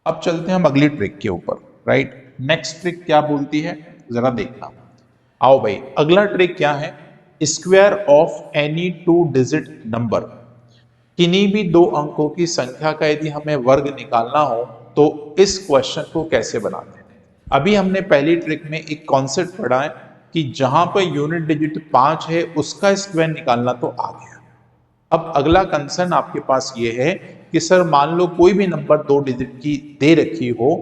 अब चलते हैं हम अगली ट्रिक के ऊपर, राइट। नेक्स्ट ट्रिक क्या बोलती है जरा देखना। आओ भाई, अगला ट्रिक क्या है? Square of any two digit number. किन्हीं भी दो अंकों की संख्या का यदि हमें वर्ग निकालना हो तो इस क्वेश्चन को कैसे बनाते हैं। अभी हमने पहली ट्रिक में एक कॉन्सेप्ट पढ़ा है कि जहां पर यूनिट डिजिट 5 है उसका स्क्वायर निकालना तो आ गया। अब अगला कंसर्न आपके पास ये है कि सर मान लो कोई भी नंबर 2 डिजिट की दे रखी हो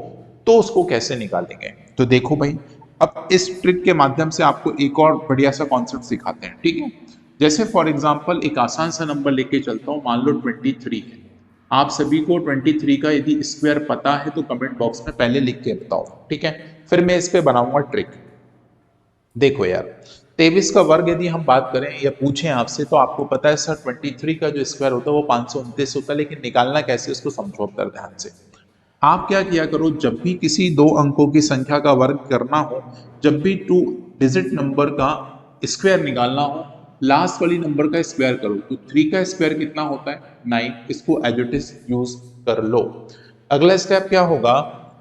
तो उसको कैसे निकालेंगे। तो देखो भाई, अब इस ट्रिक के माध्यम से आपको एक और बढ़िया सा कॉन्सेप्ट सिखाते हैं, ठीक है। जैसे फॉर एग्जांपल एक आसान सा नंबर लेके चलता हूं, मान लो 23 है। आप सभी को 23 का यदि स्क्वायर पता है तो कमेंट बॉक्स में पहले लिख के बताओ, ठीक है। फिर मैं इस पे बनाऊंगा ट्रिक। देखो यार, 23 का वर्ग यदि हम बात करें या पूछें आपसे तो आपको पता है सर 23 का जो स्क्वायर होता है वो 529 होता है, लेकिन निकालना कैसे उसको समझो अब ध्यान से। आप क्या किया करो, जब भी किसी दो अंकों की संख्या का वर्ग करना हो, जब भी टू डिजिट नंबर का स्क्वायर निकालना हो, लास्ट वाली नंबर का स्क्वायर करो। तो 3 का स्क्वायर कितना होता है? 9। इसको एज इट इज यूज कर लो। अगला स्टेप क्या होगा,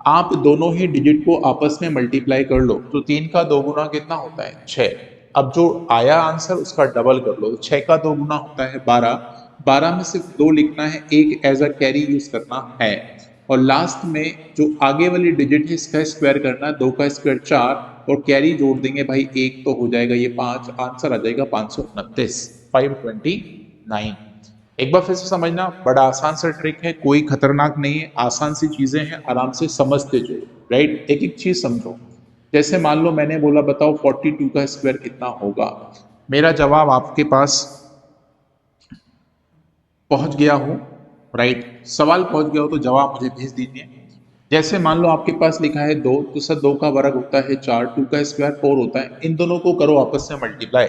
आप दोनों ही डिजिट को आपस में मल्टीप्लाई कर लो। तो 3 का 2 गुना कितना होता है? 6। अब जो आया आंसर उसका डबल कर लो। 6 का 2 गुना होता है 12। 12 में सिर्फ 2 लिखना है, एक एज अ कैरी यूज करना है। और लास्ट में जो आगे वाली डिजिट है इसका स्क्वायर करना है। 2 का स्क्वायर 4 और कैरी जोड़ देंगे भाई, एक तो हो जाएगा ये 5, आंसर आ जाएगा 529, 529। एक बार फिर से समझना, बड़ा आसान सा ट्रिक है, कोई खतरनाक नहीं है, आसान सी चीजें हैं, आराम से समझते जाओ, राइट। एक एक चीज समझो। जैसे मान लो मैंने बोला बताओ 42 का स्क्वायर कितना होगा। मेरा जवाब आपके पास पहुंच गया हो, राइट। सवाल पहुंच गया हो तो जवाब मुझे भेज दीजिए। जैसे मान लो आपके पास लिखा है 2, तो सर 2 का वर्ग होता है 4, 2 का स्क्वायर 4 होता है। इन दोनों को करो आपस में मल्टीप्लाई।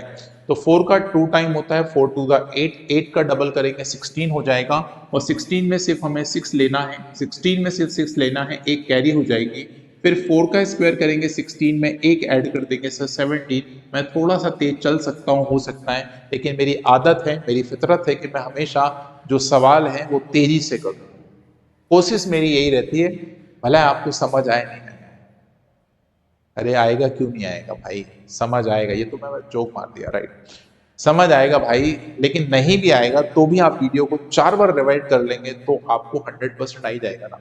तो 4 का 2 टाइम होता है 4 2 का 8, 8 का डबल करेंगे 16 हो जाएगा। और 16 में सिर्फ हमें 6 लेना है, 16 में सिर्फ 6 लेना है, एक कैरी हो जाएगी। फिर 4 का स्क्वायर करेंगे 16 में, एक ऐड कर देंगे सर 17। मैं थोड़ा सा तेज चल सकता हूँ हो सकता है, लेकिन मेरी आदत है, मेरी फितरत है कि मैं हमेशा जो सवाल है वो तेजी से करूँ। कोशिश मेरी यही रहती है, भला आपको समझ आए नहीं आए। अरे आएगा क्यों नहीं आएगा भाई, समझ आएगा। ये तो मैं जोक मार दिया, राइट। समझ आएगा भाई, लेकिन नहीं भी आएगा तो भी आप वीडियो को 4 बार रिवाइड कर लेंगे तो आपको 100% आ ही जाएगा ना।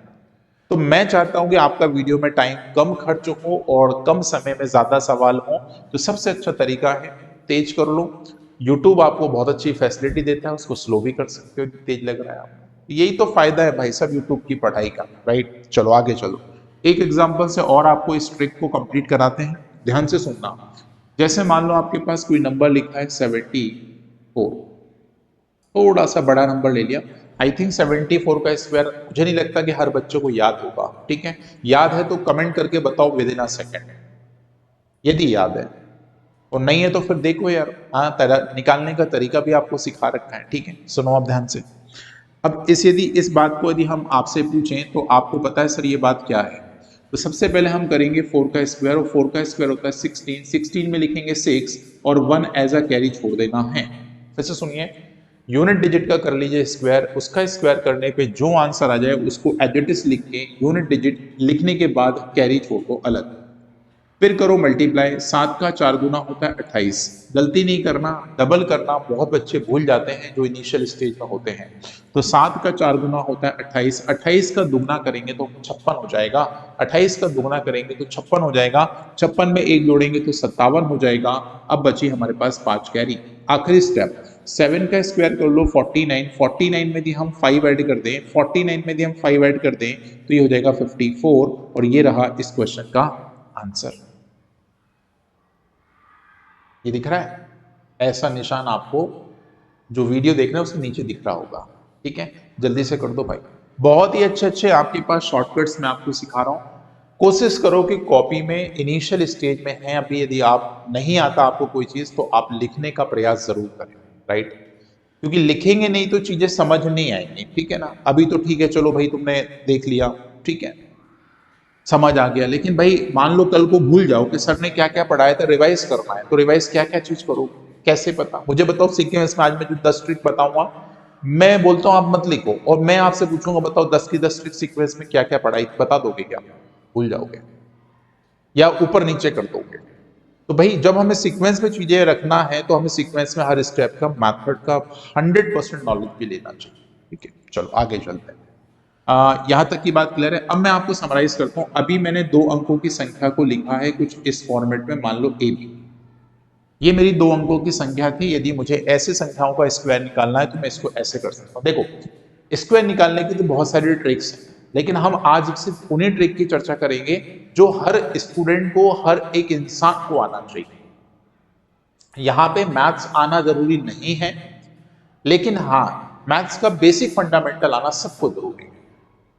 तो मैं चाहता हूं कि आपका वीडियो में टाइम कम खर्च हो और कम समय में ज्यादा सवाल हो। तो सबसे अच्छा तरीका है तेज कर लो। यूट्यूब आपको बहुत अच्छी फैसिलिटी देता है, उसको स्लो भी कर सकते हो यदि तेज लग रहा है आपको। यही तो फायदा है भाई साहब यूट्यूब की पढ़ाई का, राइट। चलो आगे चलो, एक एग्जाम्पल से और आपको इस ट्रिक को कंप्लीट कराते हैं, ध्यान से सुनना। जैसे मान लो आपके पास कोई नंबर लिखा है 74, थोड़ा सा बड़ा नंबर ले लिया। आई थिंक 74 का स्क्वायर मुझे नहीं लगता कि हर बच्चों को याद होगा, ठीक है। याद है तो कमेंट करके बताओ विद इन अ सेकेंड, यदि याद है। और नहीं है तो फिर देखो यार, हाँ निकालने का तरीका भी आपको सिखा रखा है, ठीक है। सुनो आप ध्यान से। अब इस बात को यदि हम आपसे पूछें तो आपको पता है सर ये बात क्या है। तो सबसे पहले हम करेंगे 4 का स्क्वायर, और 4 का स्क्वायर होता है 16। 16 में लिखेंगे 6 और 1 एज अ कैरी छोड़ देना है। फिर से सुनिए, यूनिट डिजिट का कर लीजिए स्क्वायर, उसका स्क्वायर करने पे जो आंसर आ जाए उसको एज इट इज लिख के यूनिट डिजिट लिखने के बाद कैरी छोड़ दो अलग। फिर करो मल्टीप्लाई। 7 का 4 गुना होता है 28। गलती नहीं करना, डबल करना बहुत बच्चे भूल जाते हैं जो इनिशियल स्टेज में होते हैं। तो 7 का 4 गुना होता है 28। 28 का दुगना करेंगे तो 56 हो जाएगा। 28 का दुगना करेंगे तो 56 हो जाएगा। 56 में एक जोड़ेंगे तो 57 हो जाएगा। अब बची हमारे पास 5 कैरी। आखिरी स्टेप, 7 का स्क्वायर कर लो 49। 49 में यदि हम 5 ऐड कर दें, 49 में यदि हम 5 ऐड कर दें तो ये हो जाएगा 54। और ये रहा इस क्वेश्चन का आंसर। ये दिख रहा है, ऐसा निशान आपको जो वीडियो देख रहे हैं उसके नीचे दिख रहा होगा, ठीक है। जल्दी से कर दो भाई। बहुत ही अच्छे अच्छे आपके पास शॉर्टकट्स मैं आपको सिखा रहा हूं। कोशिश करो कि कॉपी में इनिशियल स्टेज में है अभी, यदि आप नहीं आता आपको कोई चीज तो आप लिखने का प्रयास जरूर करें, राइट। क्योंकि लिखेंगे नहीं तो चीजें समझ नहीं आएंगी, ठीक है ना। अभी तो ठीक है, चलो भाई तुमने देख लिया, ठीक है, समझ आ गया। लेकिन भाई मान लो कल को भूल जाओ कि सर ने क्या क्या पढ़ाया था, रिवाइज करना है तो रिवाइज क्या क्या चीज करो, कैसे पता मुझे बताओ। सीक्वेंस में आज मैं जो 10 ट्रिक बताऊंगा मैं बोलता हूं आप मत लिखो, और मैं आपसे पूछूंगा बताओ 10 की 10 ट्रिक सीक्वेंस में क्या क्या पढ़ाई, बता दोगे क्या? भूल जाओगे या ऊपर नीचे कर दोगे। तो भाई जब हमें सीक्वेंस में चीजें रखना है तो हमें सीक्वेंस में हर स्टेप का मेथड का 100% नॉलेज भी लेना चाहिए। ठीक है, चलो आगे चलते हैं। यहां तक की बात क्लियर है। अब मैं आपको समराइज करता हूं। अभी मैंने 2 अंकों की संख्या को लिखा है कुछ इस फॉर्मेट में, मान लो ए बी। ये मेरी 2 अंकों की संख्या थी। यदि मुझे ऐसे संख्याओं का स्क्वायर निकालना है तो मैं इसको ऐसे कर सकता हूं। देखो, स्क्वायर निकालने की तो बहुत सारी ट्रिक्स हैं, लेकिन हम आज सिर्फ उन्हीं ट्रिक की चर्चा करेंगे जो हर स्टूडेंट को, हर एक इंसान को आना चाहिए। यहां पे मैथ्स आना जरूरी नहीं है, लेकिन हाँ, मैथ्स का बेसिक फंडामेंटल आना सबको जरूरी है,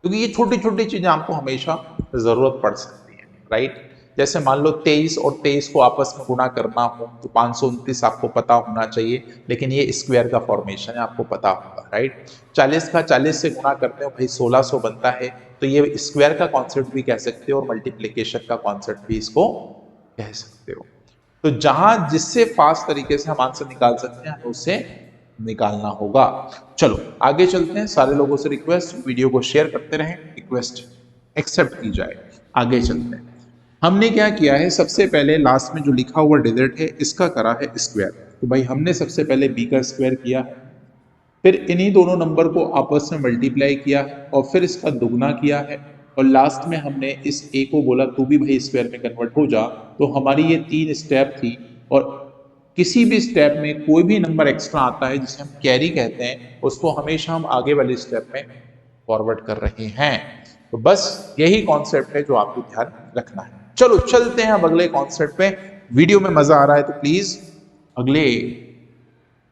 क्योंकि ये छोटी छोटी चीजें आपको हमेशा जरूरत पड़ सकती है। राइट, जैसे मान लो 23 और 23 को आपस में गुणा करना हो तो 529 आपको पता होना चाहिए, लेकिन ये स्क्वायर का फॉर्मेशन है, आपको पता होगा। राइट, 40 का 40 से गुणा करते हो भाई 1600 बनता है, तो ये स्क्वायर का कॉन्सेप्ट भी कह सकते हो और मल्टीप्लीकेशन का कॉन्सेप्ट भी इसको कह सकते हो। तो जहां जिससे फास्ट तरीके से हम आंसर निकाल सकते हैं हमें उससे निकालना होगा। चलो आगे चलते हैं। सारे लोगों से रिक्वेस्ट, वीडियो को शेयर करते रहें, रिक्वेस्ट एक्सेप्ट की जाए। आगे चलते हैं। हमने क्या किया है, सबसे पहले लास्ट में जो लिखा हुआ डिजिट है इसका करा है स्क्वायर। तो भाई हमने सबसे पहले बी का स्क्वायर किया है, फिर इन्हीं दोनों नंबर को आपस में मल्टीप्लाई किया है और फिर इसका दुगना किया है, और लास्ट में हमने इस ए को बोला तू भी भाई स्क्वायर में कन्वर्ट हो जा। तो हमारी ये 3 स्टेप थी, और किसी भी स्टेप में कोई भी नंबर एक्स्ट्रा आता है जिसे हम कैरी कहते हैं, उसको हमेशा हम आगे वाले स्टेप में फॉरवर्ड कर रहे हैं। तो बस यही कॉन्सेप्ट है जो आपको ध्यान रखना है। चलो चलते हैं अब अगले कॉन्सेप्ट पे। वीडियो में मजा आ रहा है तो प्लीज अगले